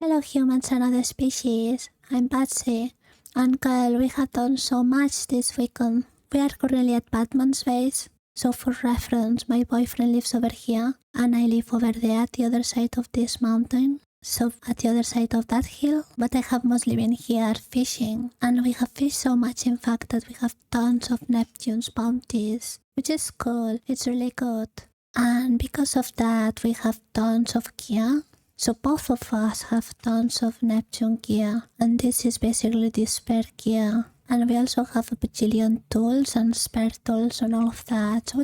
Hello humans and other species, I'm Patsy. Uncle, we have done so much this weekend. We are currently at Batman's base. So for reference, my boyfriend lives over here and I live over there at the other side of this mountain. So at the other side of that hill, but I have mostly been here fishing. And we have fished so much in fact that we have tons of Neptune's bounties, which is cool, it's really good. And because of that, we have tons of gear. So both of us have tons of Neptune gear, and this is basically the spare gear. And we also have a bajillion tools and spare tools and all of that, so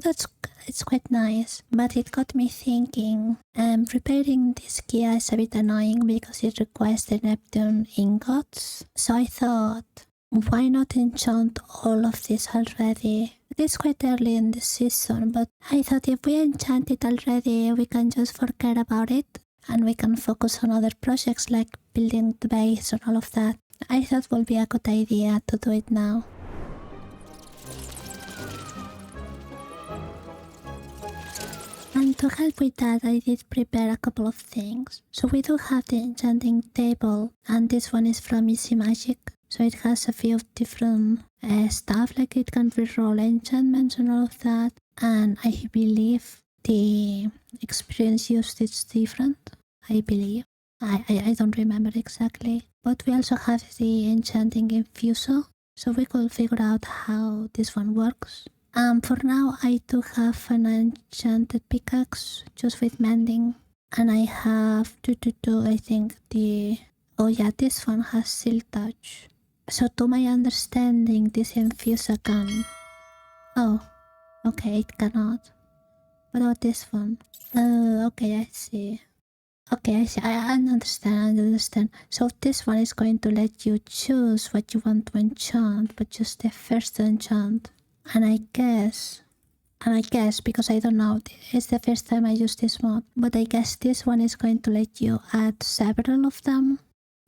it's quite nice. But it got me thinking, repairing this gear is a bit annoying because it requires the Neptune ingots. So I thought, why not enchant all of this already? It is quite early in the season, but I thought if we enchant it already, we can just forget about it and we can focus on other projects like building the base and all of that. I thought would be a good idea to do it now. And to help with that, I did prepare a couple of things. So we do have the enchanting table, and this one is from Easy Magic. So it has a few different stuff, like it can reroll enchantments and all of that. And I believe the experience used is different, I believe. I don't remember exactly. But we also have the enchanting infuser, so we could figure out how this one works. For now, I do have an enchanted pickaxe just with mending. And I have I think this one has Silk Touch. So to my understanding, this infuser can... Oh, okay, it cannot. What about this one? Okay, I see. Okay, I see. I understand. So this one is going to let you choose what you want to enchant, but just the first enchant. And I guess, because I don't know, it's the first time I use this mod, but I guess this one is going to let you add several of them.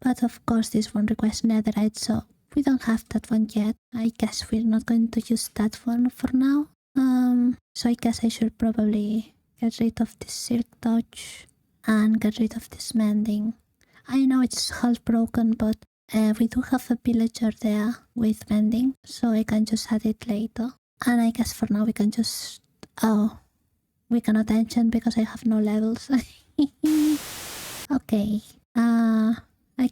But of course this one requires netherite, so we don't have that one yet. I guess we're not going to use that one for now. So I guess I should probably get rid of this Silk Touch and get rid of this mending. I know it's half broken, but we do have a villager there with mending, so I can just add it later. And I guess for now we can just... Oh, we cannot enchant because I have no levels. Okay, I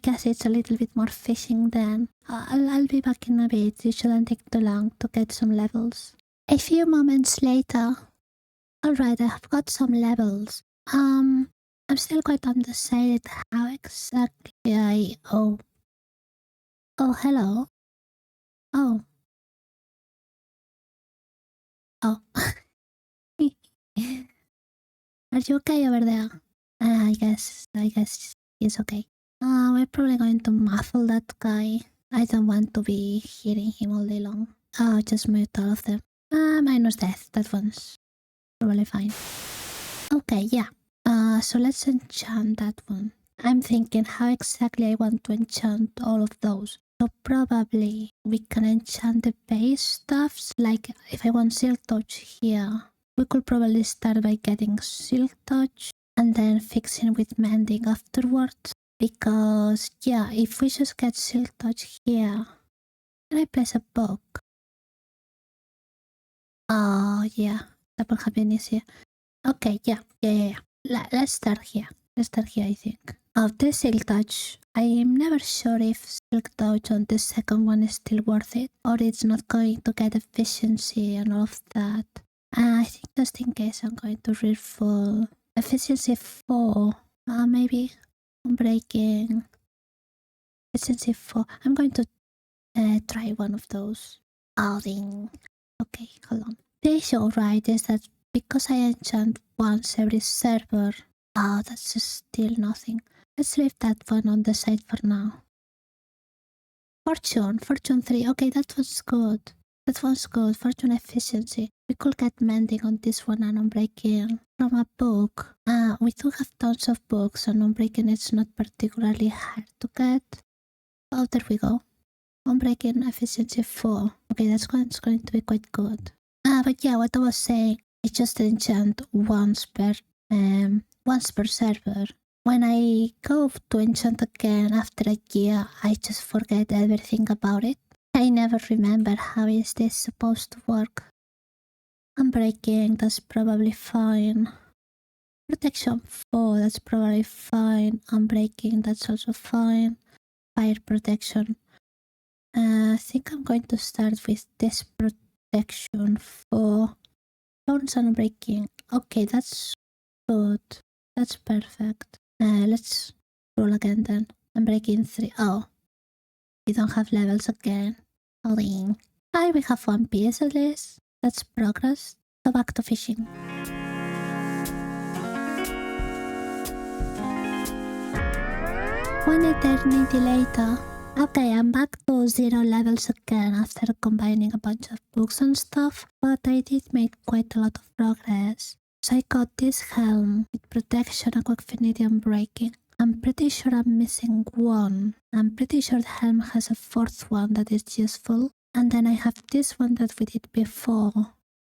guess it's a little bit more fishing then. I'll be back in a bit. It shouldn't take too long to get some levels. A few moments later. Alright, I have got some levels. I'm still quite undecided how exactly I... Oh, hello. Oh. Are you okay over there? I guess he's okay. We're probably going to muffle that guy. I don't want to be hearing him all day long. Just mute all of them. Minus death, that one's probably fine. Okay, yeah. So let's enchant that one. I'm thinking how exactly I want to enchant all of those. So probably we can enchant the base stuffs. Like if I want Silk Touch here, we could probably start by getting Silk Touch and then fixing with mending afterwards. Because yeah, if we just get Silk Touch here, can I place a book? Oh yeah, that would have been easier. Okay, yeah. Let's start here. I think. Of the Silk Touch, I'm never sure if Silk Touch on the second one is still worth it, or it's not going to get efficiency and all of that. I think just in case I'm going to read full efficiency 4. Maybe breaking efficiency 4. I'm going to try one of those. Ding. Okay, hold on. The issue, right, is that because I enchant once every server, that's just still nothing. Let's leave that one on the side for now. Fortune 3. Okay, that was good. Fortune efficiency. We could get mending on this one and unbreaking from a book. We do have tons of books, and unbreaking is not particularly hard to get. Oh, there we go. Unbreaking efficiency 4. Okay, that's going to be quite good. But yeah, what I was saying, it's just enchant once per server. when I go to enchant again after a year, I just forget everything about it. I never remember how is this supposed to work. Unbreaking, that's probably fine. Protection 4, that's probably fine. Unbreaking, that's also fine. Fire protection. I think I'm going to start with this protection 4. Thorns unbreaking. Okay, that's good. That's perfect. Let's roll again then. Unbreaking 3. Oh, we don't have levels again. Holding. Hi, we have 1 piece at least. That's progress. So back to fishing. One eternity later. Okay, I'm back to 0 levels again after combining a bunch of books and stuff, but I did make quite a lot of progress. So I got this helm with protection, 𝐋𝐢𝐬𝐬, and breaking. I'm pretty sure I'm missing 1. I'm pretty sure the helm has a 4th one that is useful. And then I have this one that we did before.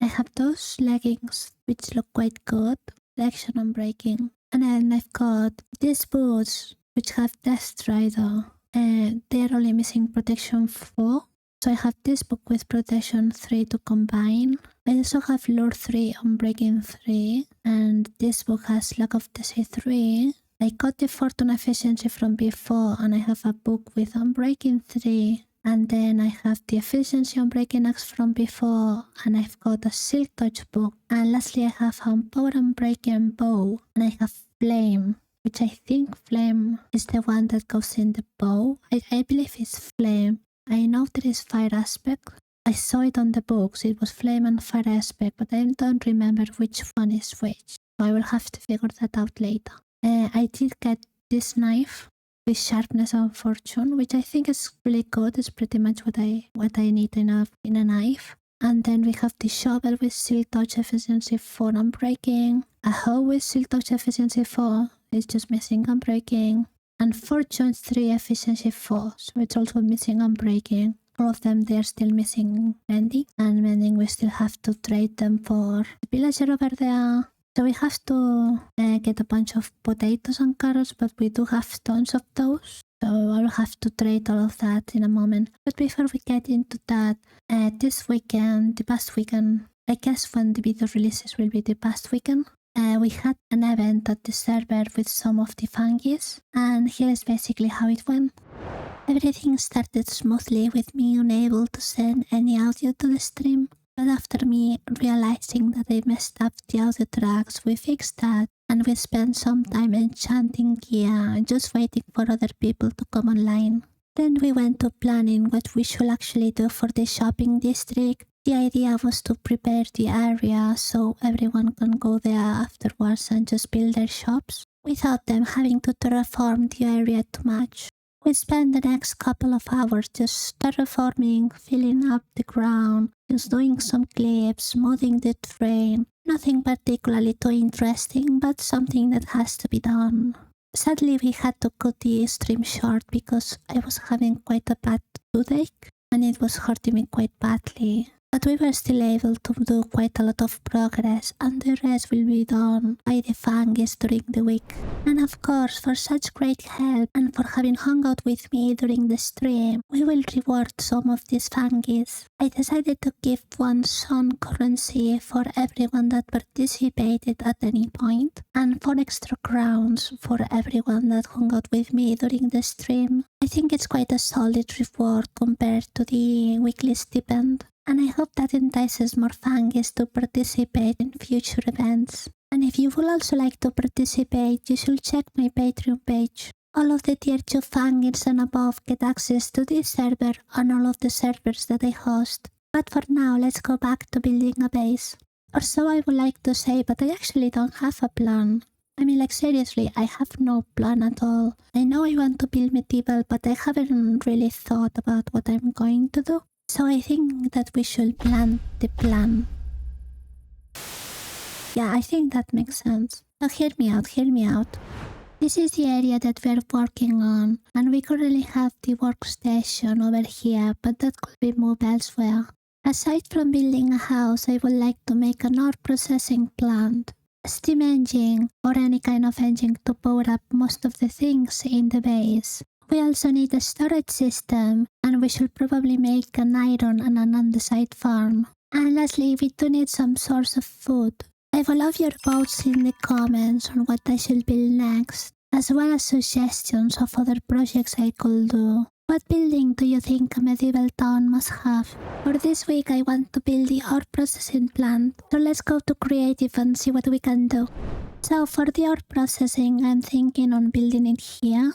I have those leggings which look quite good. Protection and breaking. And then I've got these boots which have Death Strider. They're only missing protection 4. So I have this book with protection 3 to combine. I also have lore 3 on breaking 3. And this book has luck of DC 3. I got the fortune efficiency from before, and I have a book with unbreaking 3. And then I have the efficiency on breaking axe from before, and I've got a silk touch book. And lastly, I have power on breaking bow, and I have flame, which I think flame is the one that goes in the bow. I believe it's flame. I know there is fire aspect. I saw it on the books. It was flame and fire aspect, but I don't remember which one is which. So I will have to figure that out later. I did get this knife with sharpness and fortune, which I think is really good. It's pretty much what I need in a knife. And then we have the shovel with silk touch efficiency 4 on breaking. A hoe with silk touch efficiency 4. It's just missing on breaking. And fortune 3 efficiency 4. So it's also missing on breaking. All of them, they're still missing mending. And mending, we still have to trade them for the villager over there. So we have to get a bunch of potatoes and carrots, but we do have tons of those. So I'll have to trade all of that in a moment. But before we get into that, this weekend, the past weekend, I guess when the video releases will be the past weekend, we had an event at the server with some of the fungies, and here is basically how it went. Everything started smoothly with me unable to send any audio to the stream. But after me realizing that I messed up the audio tracks, we fixed that, and we spent some time enchanting gear, just waiting for other people to come online. Then we went to planning what we should actually do for the shopping district. The idea was to prepare the area so everyone can go there afterwards and just build their shops, without them having to terraform the area too much. We spent the next couple of hours just terraforming, filling up the ground, just doing some clips, smoothing the terrain. Nothing particularly too interesting, but something that has to be done. Sadly, we had to cut the stream short because I was having quite a bad toothache and it was hurting me quite badly. But we were still able to do quite a lot of progress, and the rest will be done by the fungus during the week. And of course, for such great help and for having hung out with me during the stream, we will reward some of these fungus. I decided to give 1 sun currency for everyone that participated at any point, and 4 extra crowns for everyone that hung out with me during the stream. I think it's quite a solid reward compared to the weekly stipend. And I hope that entices more fungus to participate in future events. And if you would also like to participate, you should check my Patreon page. All of the tier 2 fungus and above get access to this server and all of the servers that I host. But for now, let's go back to building a base. Or so I would like to say, but I actually don't have a plan. I mean, like, seriously, I have no plan at all. I know I want to build medieval, but I haven't really thought about what I'm going to do. So I think that we should plan the plan. Yeah, I think that makes sense. So hear me out. This is the area that we're working on, and we currently have the workstation over here, but that could be moved elsewhere. Aside from building a house, I would like to make an ore processing plant. steam engine or any kind of engine to power up most of the things in the base. We also need a storage system, and we should probably make an iron and an andesite farm. And lastly, we do need some source of food. I will love your votes in the comments on what I should build next, as well as suggestions of other projects I could do. What building do you think a medieval town must have? For this week I want to build the ore processing plant, so let's go to creative and see what we can do. So for the ore processing, I'm thinking on building it here,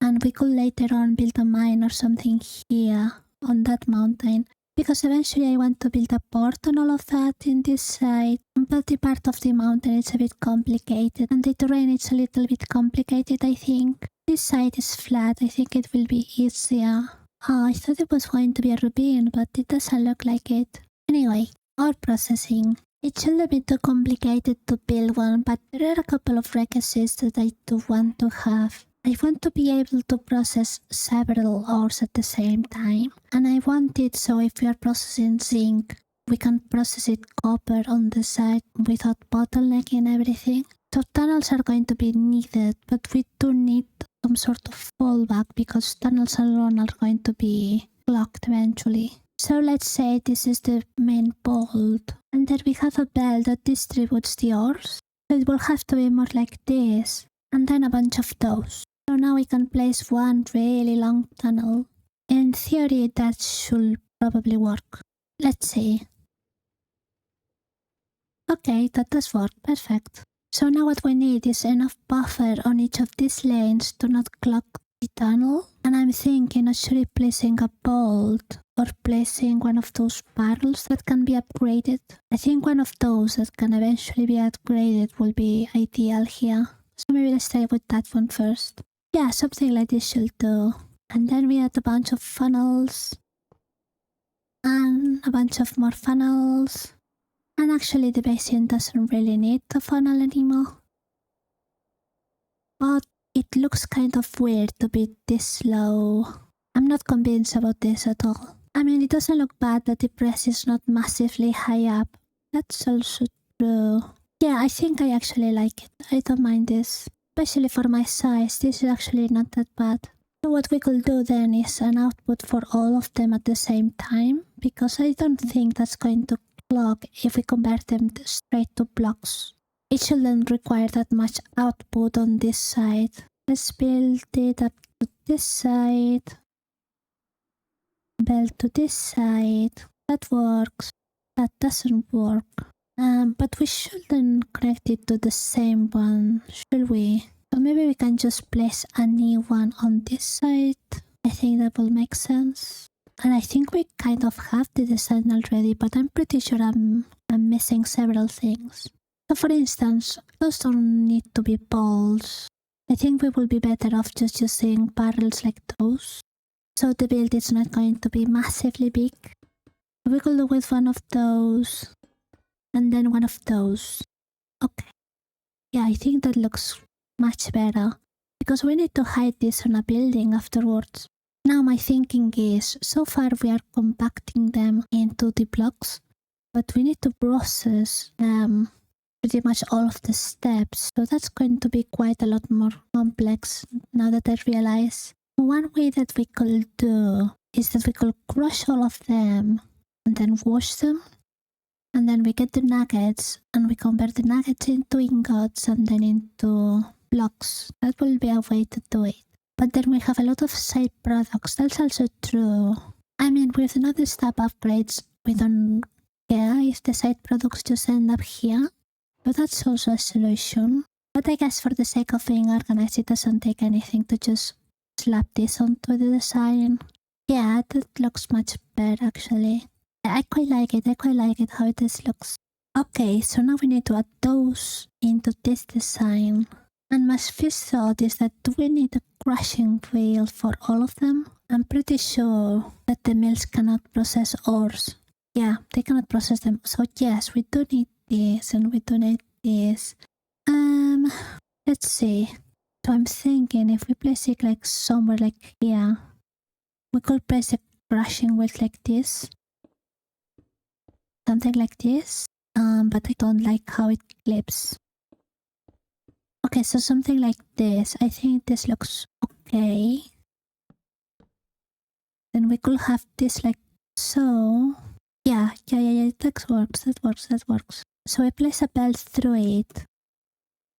and we could later on build a mine or something here on that mountain, because eventually I want to build a port and all of that in this side. But the part of the mountain is a bit complicated, and the terrain is a little bit complicated, I think. This side is flat, I think it will be easier. Oh, I thought it was going to be a ravine, but it doesn't look like it. Anyway, ore processing. It shouldn't be too complicated to build one, but there are a couple of requisites that I do want to have. I want to be able to process several ores at the same time, and I want it so if we are processing zinc, we can process it copper on the side without bottlenecking everything. So tunnels are going to be needed, but we do need some sort of fallback because tunnels alone are going to be blocked eventually. So let's say this is the main bolt, and then we have a belt that distributes the ores. So it will have to be more like this, and then a bunch of those. So now we can place one really long tunnel. In theory, that should probably work. Let's see. Okay, that does work. Perfect. So now what we need is enough buffer on each of these lanes to not clog the tunnel. And I'm thinking actually placing a bolt or placing one of those barrels that can be upgraded. I think one of those that can eventually be upgraded will be ideal here. So maybe let's try with that one first. Yeah, something like this should do. And then we add a bunch of funnels. And a bunch of more funnels. And actually the basin doesn't really need a funnel anymore. But it looks kind of weird to be this low. I'm not convinced about this at all. I mean, it doesn't look bad that the press is not massively high up. That's also true. Yeah, I think I actually like it. I don't mind this. Especially for my size, this is actually not that bad. So what we could do then is an output for all of them at the same time, because I don't think that's going to clog if we convert them straight to blocks. It shouldn't require that much output on this side. Let's build it up to this side. Belt to this side. That works. That doesn't work. But we shouldn't connect it to the same one, should we? So maybe we can just place a new one on this side. I think that will make sense. And I think we kind of have the design already, but I'm pretty sure I'm missing several things. So for instance, those don't need to be balls. I think we will be better off just using barrels like those. So the build is not going to be massively big. We could do with one of those. And then one of those. Okay. Yeah, I think that looks much better. Because we need to hide this on a building afterwards. Now my thinking is, so far we are compacting them into the blocks. But we need to process pretty much all of the steps. So that's going to be quite a lot more complex now that I realize. One way that we could do is that we could crush all of them and then wash them. And then we get the nuggets and we convert the nuggets into ingots and then into blocks. That will be a way to do it. But then we have a lot of side products. That's also true. I mean, with another step upgrades, we don't care if the side products just end up here. But that's also a solution. But I guess for the sake of being organized, it doesn't take anything to just slap this onto the design. Yeah, that looks much better actually. I quite like it how this looks. Okay, so now we need to add those into this design. And my first thought is that do we need a crushing wheel for all of them? I'm pretty sure that the mills cannot process ores. Yeah, they cannot process them. So yes, we do need this and we do need this. Let's see. So I'm thinking if we place it like somewhere like here, we could place a crushing wheel like this. Something like this. But I don't like how it clips. Okay, so something like this. I think this looks okay. Then we could have this like so. Yeah, that works. So we place a belt through it.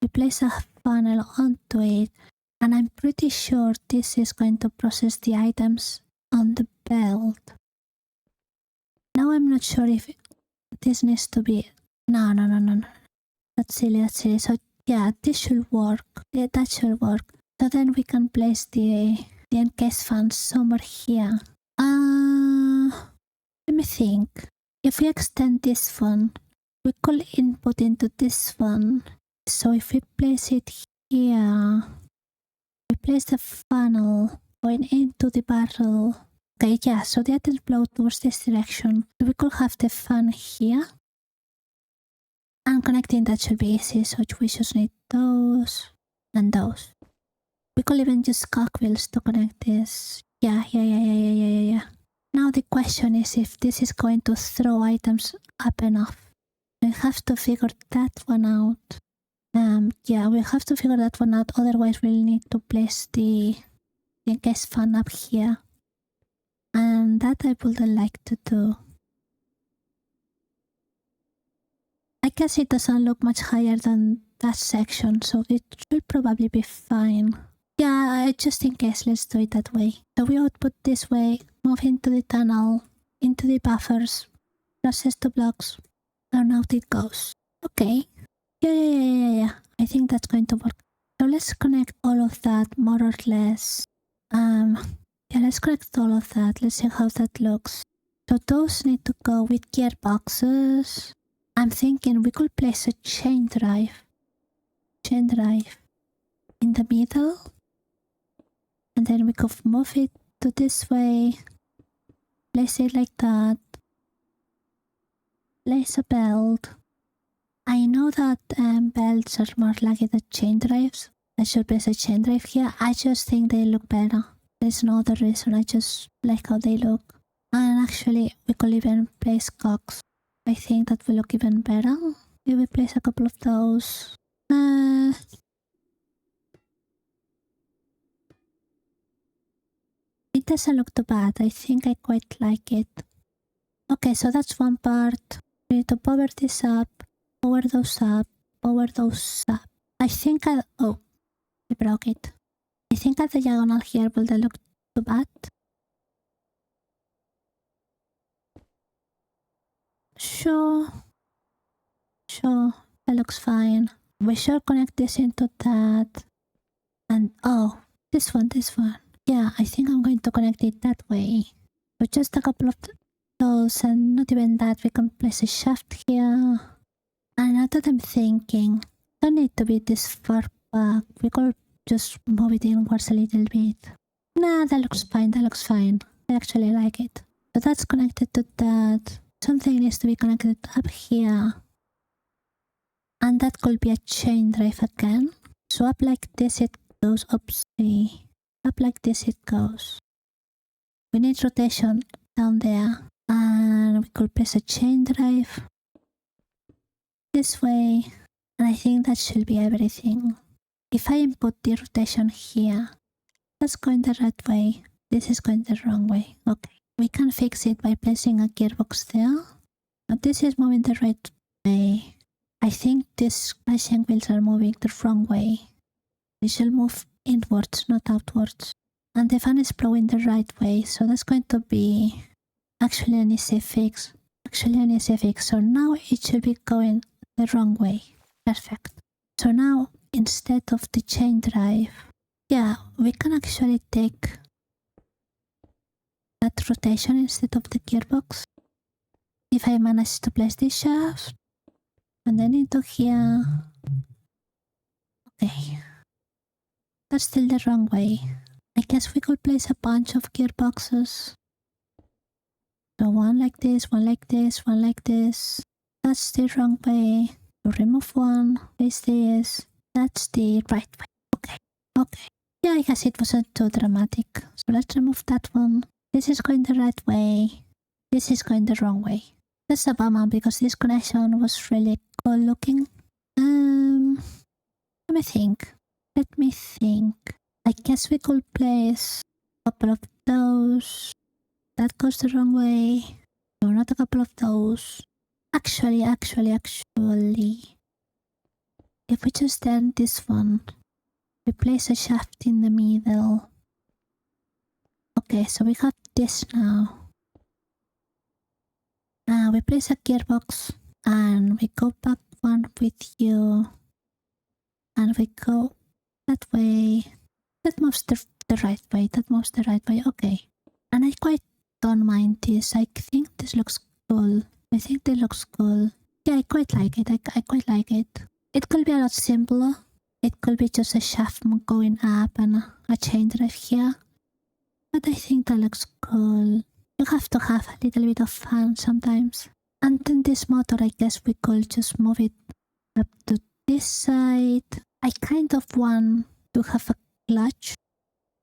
We place a funnel onto it. And I'm pretty sure this is going to process the items on the belt. Now I'm not sure if this needs to be... No. That's silly. So yeah, this should work. Yeah, that should work. So then we can place the encased fan somewhere here. Let me think. If we extend this one, we could input into this one. So if we place it here, we place the funnel going into the barrel. Okay, yeah, so the items blow towards this direction. We could have the fan here. And connecting that should be easy, so we just need those and those. We could even use cogwheels to connect this. Yeah. Now the question is if this is going to throw items up enough. We have to figure that one out. Yeah, we have to figure that one out, otherwise we'll need to place the encased fan up here. And that I wouldn't like to do. I guess it doesn't look much higher than that section, so it should probably be fine. Yeah, just in case, let's do it that way. So we output this way, move into the tunnel, into the buffers, process the blocks, and out it goes. Okay. Yeah. I think that's going to work. So let's connect all of that, more or less. Yeah, let's connect all of that. Let's see how that looks. So those need to go with gearboxes. I'm thinking we could place a chain drive in the middle. And then we could move it to this way. Place it like that. Place a belt. I know that belts are more laggy than chain drives. I should place a chain drive here. I just think they look better. There's no other reason. I just like how they look. And actually, we could even place cogs. I think that will look even better. If we place a couple of those. It doesn't look too bad. I think I quite like it. Okay, so that's one part. We need to power this up. Power those up. I think oh, we broke it. I think at the diagonal here will they look too bad. Sure, that looks fine. We should connect this into that. And oh, this one. Yeah, I think I'm going to connect it that way. So just a couple of those, and not even that, we can place a shaft here. And now that I'm thinking, don't need to be this far back. We could just move it inwards a little bit. Nah, that looks fine. I actually like it. So that's connected to that. Something needs to be connected up here. And that could be a chain drive again. So up like this it goes. Oopsie. Up like this it goes. We need rotation down there. And we could place a chain drive this way. And I think that should be everything. If I input the rotation here, that's going the right way. This is going the wrong way. Okay. We can fix it by placing a gearbox there. Now this is moving the right way. I think these splicing wheels are moving the wrong way. They should move inwards, not outwards. And the fan is blowing the right way, so that's going to be actually an easy fix. So now it should be going the wrong way. Perfect. So now, instead of the chain drive, yeah, we can actually take that rotation instead of the gearbox. If I manage to place this shaft, and then into here. Okay. That's still the wrong way. I guess we could place a bunch of gearboxes. So one like this. That's the wrong way. To remove one, place this. That's the right way. Okay. Yeah, I guess it wasn't too dramatic. So let's remove that one. This is going the right way. This is going the wrong way. That's a bummer because this connection was really cool looking. Let me think. Let me think. I guess we could place a couple of those. That goes the wrong way. No, not a couple of those. Actually. If we just turn this one, we place a shaft in the middle. Okay, so we have this now. Now we place a gearbox and we go back one with you. And we go that way. That moves the right way. That moves the right way. Okay. And I quite don't mind this. I think this looks cool. I think that looks cool. Yeah, I quite like it. I quite like it. It could be a lot simpler. It could be just a shaft going up and a chain drive here. But I think that looks cool. You have to have a little bit of fun sometimes. And then this motor, I guess we could just move it up to this side. I kind of want to have a clutch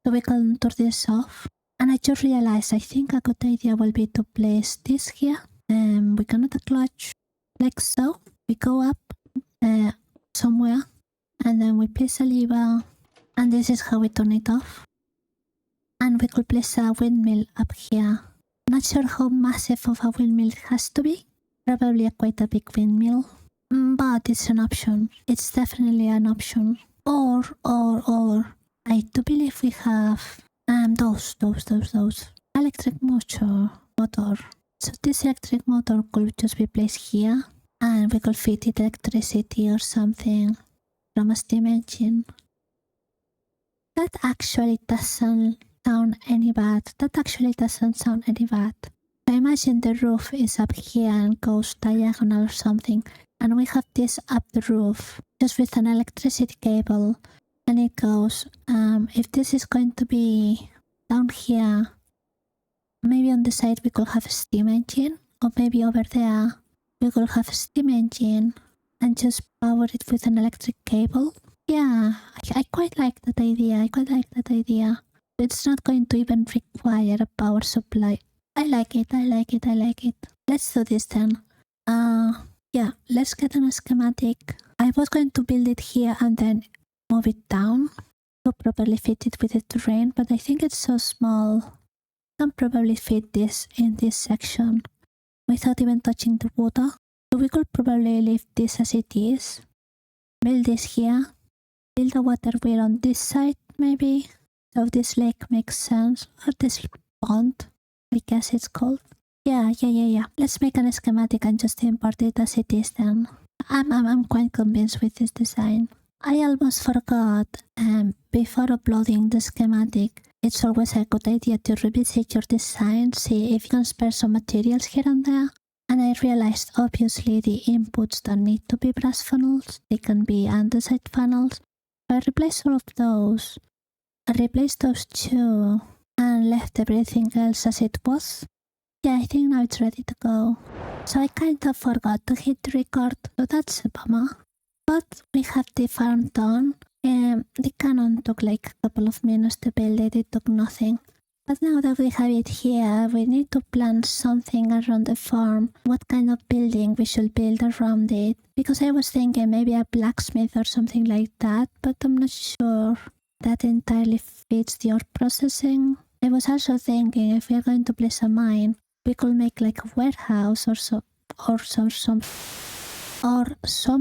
so we can turn this off. And I just realized I think a good idea will be to place this here. We connect the clutch like so. We go up somewhere and then we place a lever and this is how we turn it off. And we could place a windmill up here. Not sure how massive of a windmill it has to be. Probably quite a big windmill. But it's an option. It's definitely an option. Or. I do believe we have those. Electric motor. So this electric motor could just be placed here. And we could feed it electricity or something from a steam engine. That actually doesn't sound any bad. So imagine the roof is up here and goes diagonal or something. And we have this up the roof just with an electricity cable. And it goes, if this is going to be down here, maybe on the side we could have a steam engine. Or maybe over there we could have a steam engine and just power it with an electric cable. Yeah, I quite like that idea. It's not going to even require a power supply. I like it. Let's do this then. Yeah, let's get a schematic. I was going to build it here and then move it down to properly fit it with the terrain, but I think it's so small. Can probably fit this in this section without even touching the water. So we could probably leave this as it is. Build this here. Build a water wheel on this side maybe. So this lake makes sense. Or this pond, I guess it's called. Yeah. Let's make a schematic and just import it as it is then. I'm quite convinced with this design. I almost forgot, before uploading the schematic, it's always a good idea to revisit your design, see if you can spare some materials here and there. And I realized obviously the inputs don't need to be brass funnels, they can be andesite funnels. So I replaced all of those. I replaced those two and left everything else as it was. Yeah, I think now it's ready to go. So I kind of forgot to hit record, so that's a bummer. But we have the farm done. The cannon took like a couple of minutes to build it, it took nothing. But now that we have it here, we need to plan something around the farm. What kind of building we should build around it. Because I was thinking maybe a blacksmith or something like that, but I'm not sure that entirely fits the ore processing. I was also thinking if we are going to place a mine, we could make like a warehouse or some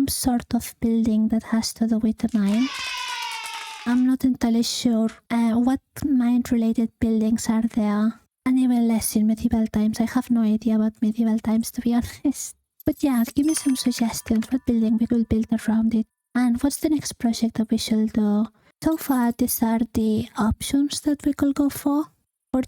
sort of building that has to do with the mine. I'm not entirely sure what mine-related buildings are there, and even less in medieval times. I have no idea about medieval times, to be honest. But yeah, give me some suggestions what building we will build around it, and what's the next project that we should do. So far, these are the options that we could go for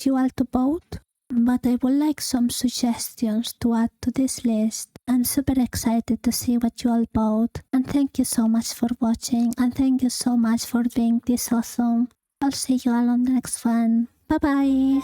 you all to vote. But I would like some suggestions to add to this list. I'm super excited to see what you all vote. And thank you so much for watching. And thank you so much for being this awesome. I'll see you all on the next one. Bye bye.